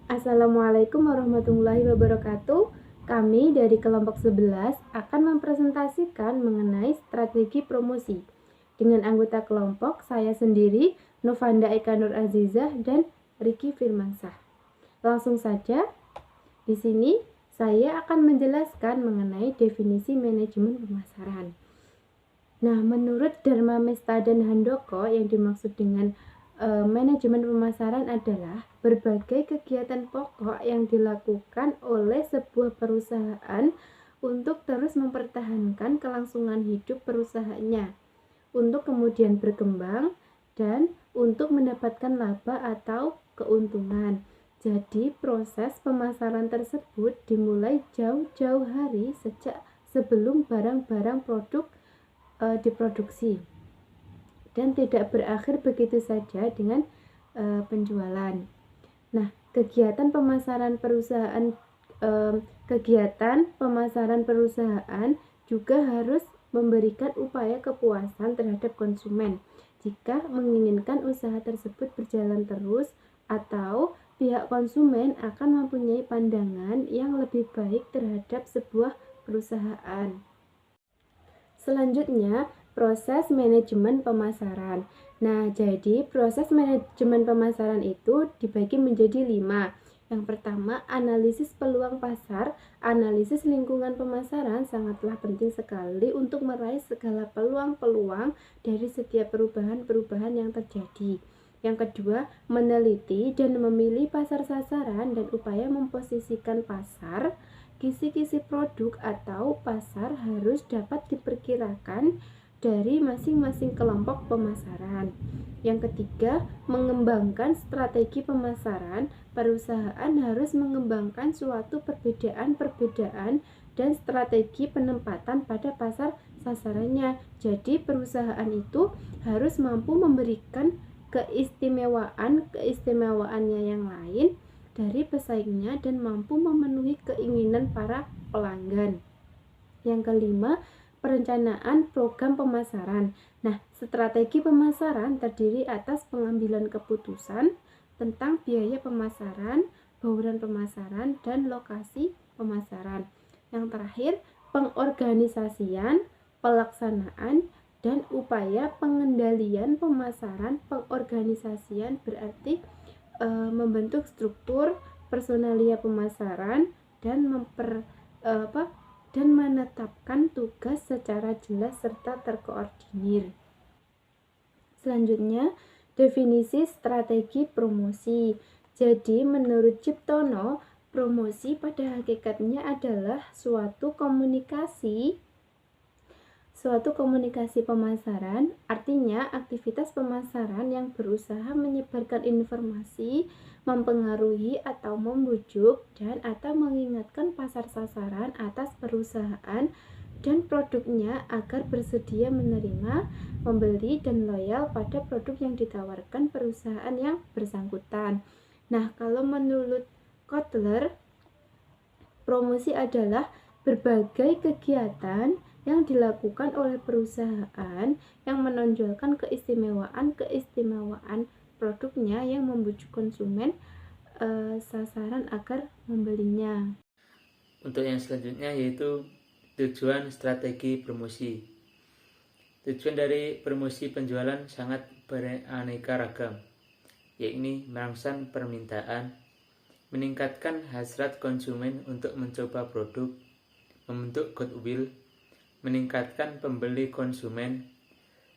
Assalamualaikum warahmatullahi wabarakatuh. Kami dari kelompok 11 akan mempresentasikan mengenai strategi promosi. Dengan anggota kelompok saya sendiri, Novanda Eka Nur Azizah dan Riki Firmansyah. Langsung saja, di sini saya akan menjelaskan mengenai definisi manajemen pemasaran. Nah, menurut Dharma Mesta dan Handoko, yang dimaksud dengan manajemen pemasaran adalah berbagai kegiatan pokok yang dilakukan oleh sebuah perusahaan untuk terus mempertahankan kelangsungan hidup perusahaannya, untuk kemudian berkembang dan untuk mendapatkan laba atau keuntungan. Jadi proses pemasaran tersebut dimulai jauh-jauh hari sejak sebelum barang-barang produk diproduksi dan tidak berakhir begitu saja dengan penjualan. Nah, kegiatan pemasaran perusahaan juga harus memberikan upaya kepuasan terhadap konsumen jika menginginkan usaha tersebut berjalan terus, atau pihak konsumen akan mempunyai pandangan yang lebih baik terhadap sebuah perusahaan. Selanjutnya, proses manajemen pemasaran. Nah, jadi proses manajemen pemasaran itu dibagi menjadi 5. Yang pertama, analisis peluang pasar. Analisis lingkungan pemasaran sangatlah penting sekali untuk meraih segala peluang-peluang dari setiap perubahan-perubahan yang terjadi. Yang kedua, meneliti dan memilih pasar sasaran dan upaya memposisikan pasar. Kisi-kisi produk atau pasar harus dapat diperkirakan dari masing-masing kelompok pemasaran. Yang ketiga, mengembangkan strategi pemasaran. Perusahaan harus mengembangkan suatu perbedaan-perbedaan dan strategi penempatan pada pasar sasarannya. Jadi perusahaan itu harus mampu memberikan keistimewaan-keistimewaannya yang lain dari pesaingnya dan mampu memenuhi keinginan para pelanggan. Yang kelima, perencanaan program pemasaran. Nah, strategi pemasaran terdiri atas pengambilan keputusan tentang biaya pemasaran, bauran pemasaran, dan lokasi pemasaran. Yang terakhir, pengorganisasian, pelaksanaan, dan upaya pengendalian pemasaran. Pengorganisasian berarti membentuk struktur personalia pemasaran dan menetapkan tugas secara jelas serta terkoordinir. Selanjutnya, definisi strategi promosi. Jadi, menurut Ciptono, promosi pada hakikatnya adalah suatu komunikasi pemasaran, artinya aktivitas pemasaran yang berusaha menyebarkan informasi, mempengaruhi atau membujuk, dan atau mengingatkan pasar sasaran atas perusahaan dan produknya agar bersedia menerima, membeli, dan loyal pada produk yang ditawarkan perusahaan yang bersangkutan. Nah, kalau menurut Kotler, promosi adalah berbagai kegiatan yang dilakukan oleh perusahaan yang menonjolkan keistimewaan produknya yang membujuk konsumen sasaran agar membelinya. Untuk yang selanjutnya yaitu tujuan strategi promosi. Tujuan dari promosi penjualan sangat beraneka ragam, yakni merangsang permintaan, meningkatkan hasrat konsumen untuk mencoba produk, membentuk goodwill, meningkatkan pembeli konsumen,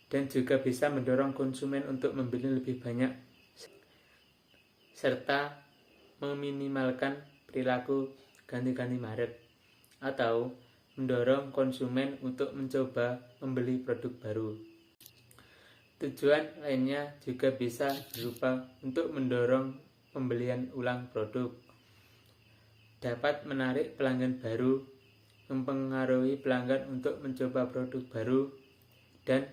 dan juga bisa mendorong konsumen untuk membeli lebih banyak, serta meminimalkan perilaku ganti-ganti merek atau mendorong konsumen untuk mencoba membeli produk baru. Tujuan lainnya juga bisa berupa untuk mendorong pembelian ulang produk, dapat menarik pelanggan baru, mempengaruhi pelanggan untuk mencoba produk baru, dan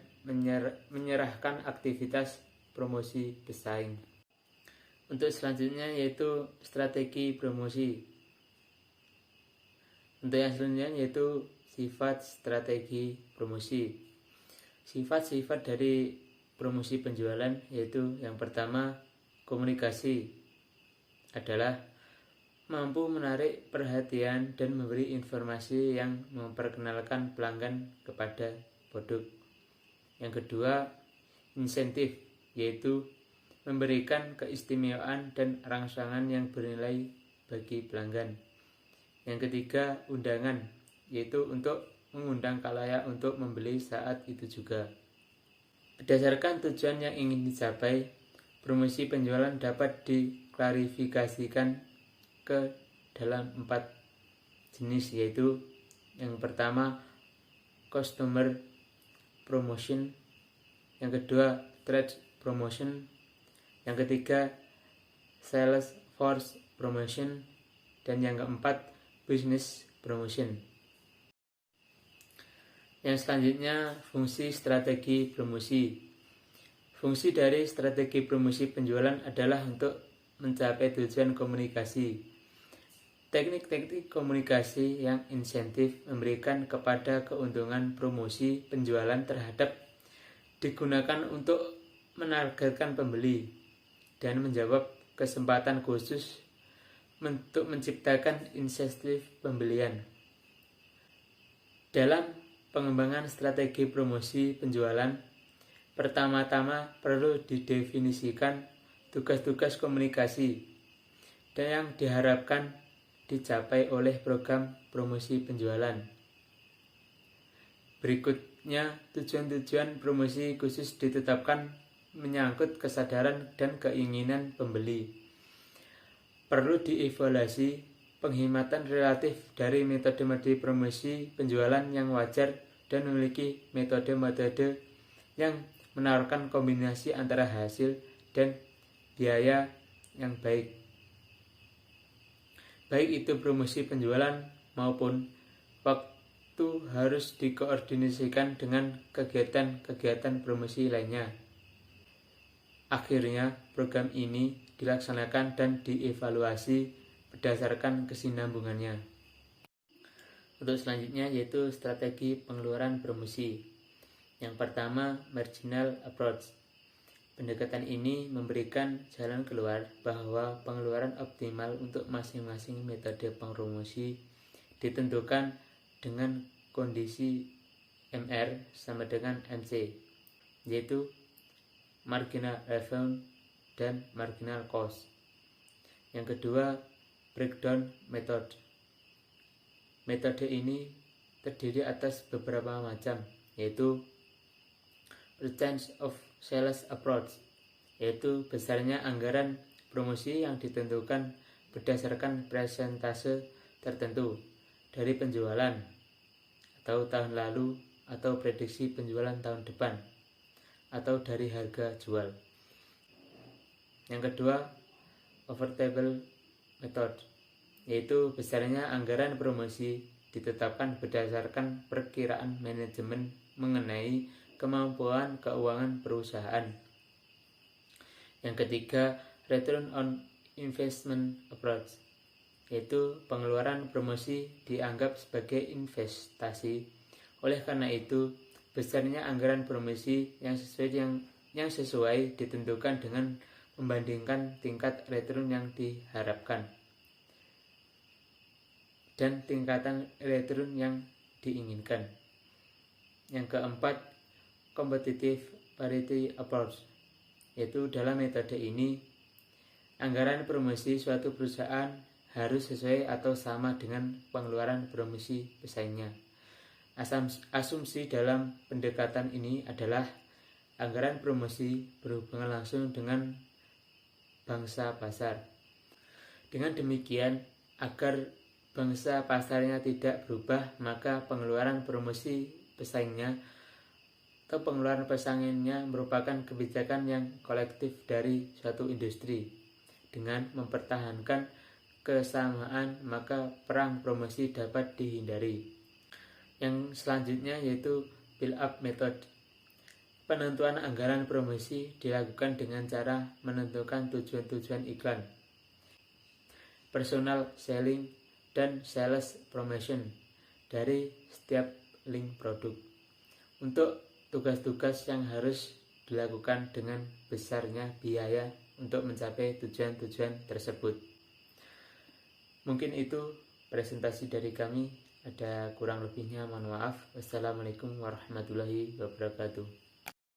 menyerahkan aktivitas promosi pesaing. Untuk selanjutnya yaitu strategi promosi. Untuk yang selanjutnya yaitu sifat strategi promosi. Sifat-sifat dari promosi penjualan yaitu yang pertama, komunikasi adalah mampu menarik perhatian dan memberi informasi yang memperkenalkan pelanggan kepada produk. Yang kedua, insentif, yaitu memberikan keistimewaan dan rangsangan yang bernilai bagi pelanggan. Yang ketiga, undangan, yaitu untuk mengundang khalayak untuk membeli saat itu juga. Berdasarkan tujuan yang ingin dicapai, promosi penjualan dapat diklarifikasikan ke dalam 4 jenis, yaitu yang pertama customer promotion, yang kedua trade promotion, yang ketiga sales force promotion, dan yang keempat business promotion. Yang selanjutnya, fungsi strategi promosi. Fungsi dari strategi promosi penjualan adalah untuk mencapai tujuan komunikasi. Teknik-teknik komunikasi yang insentif memberikan kepada keuntungan promosi penjualan terhadap digunakan untuk menargetkan pembeli dan menjawab kesempatan khusus untuk menciptakan insentif pembelian. Dalam pengembangan strategi promosi penjualan, pertama-tama perlu didefinisikan tugas-tugas komunikasi dan yang diharapkan dicapai oleh program promosi penjualan. Berikutnya, tujuan-tujuan promosi khusus ditetapkan menyangkut kesadaran dan keinginan pembeli. Perlu dievaluasi penghematan relatif dari metode-metode promosi penjualan yang wajar dan memiliki metode-metode yang menawarkan kombinasi antara hasil dan biaya yang baik. Baik itu promosi penjualan maupun waktu harus dikoordinasikan dengan kegiatan-kegiatan promosi lainnya. Akhirnya, program ini dilaksanakan dan dievaluasi berdasarkan kesinambungannya. Untuk selanjutnya yaitu strategi pengeluaran promosi. Yang pertama, marginal approach. Pendekatan ini memberikan jalan keluar bahwa pengeluaran optimal untuk masing-masing metode promosi ditentukan dengan kondisi MR sama dengan MC, yaitu marginal revenue dan marginal cost. Yang kedua, breakdown method. Metode ini terdiri atas beberapa macam, yaitu percentage of sales approach, yaitu besarnya anggaran promosi yang ditentukan berdasarkan persentase tertentu dari penjualan atau tahun lalu atau prediksi penjualan tahun depan atau dari harga jual. Yang kedua, overtable method, yaitu besarnya anggaran promosi ditetapkan berdasarkan perkiraan manajemen mengenai kemampuan keuangan perusahaan. Yang ketiga, return on investment approach, yaitu pengeluaran promosi dianggap sebagai investasi. Oleh karena itu, besarnya anggaran promosi yang sesuai ditentukan dengan membandingkan tingkat return yang diharapkan dan tingkatan return yang diinginkan. Yang keempat, competitive parity approach, yaitu dalam metode ini anggaran promosi suatu perusahaan harus sesuai atau sama dengan pengeluaran promosi pesaingnya. Asumsi dalam pendekatan ini adalah anggaran promosi berhubungan langsung dengan bangsa pasar. Dengan demikian, agar bangsa pasarnya tidak berubah, maka pengeluaran promosi pesaingnya atau pengeluaran pesaingnya merupakan kebijakan yang kolektif dari suatu industri. Dengan mempertahankan kesamaan, maka perang promosi dapat dihindari. Yang selanjutnya yaitu build-up method. Penentuan anggaran promosi dilakukan dengan cara menentukan tujuan-tujuan iklan, personal selling, dan sales promotion dari setiap link produk untuk tugas-tugas yang harus dilakukan dengan besarnya biaya untuk mencapai tujuan-tujuan tersebut. Mungkin itu presentasi dari kami. Ada kurang lebihnya mohon maaf. Wassalamualaikum warahmatullahi wabarakatuh.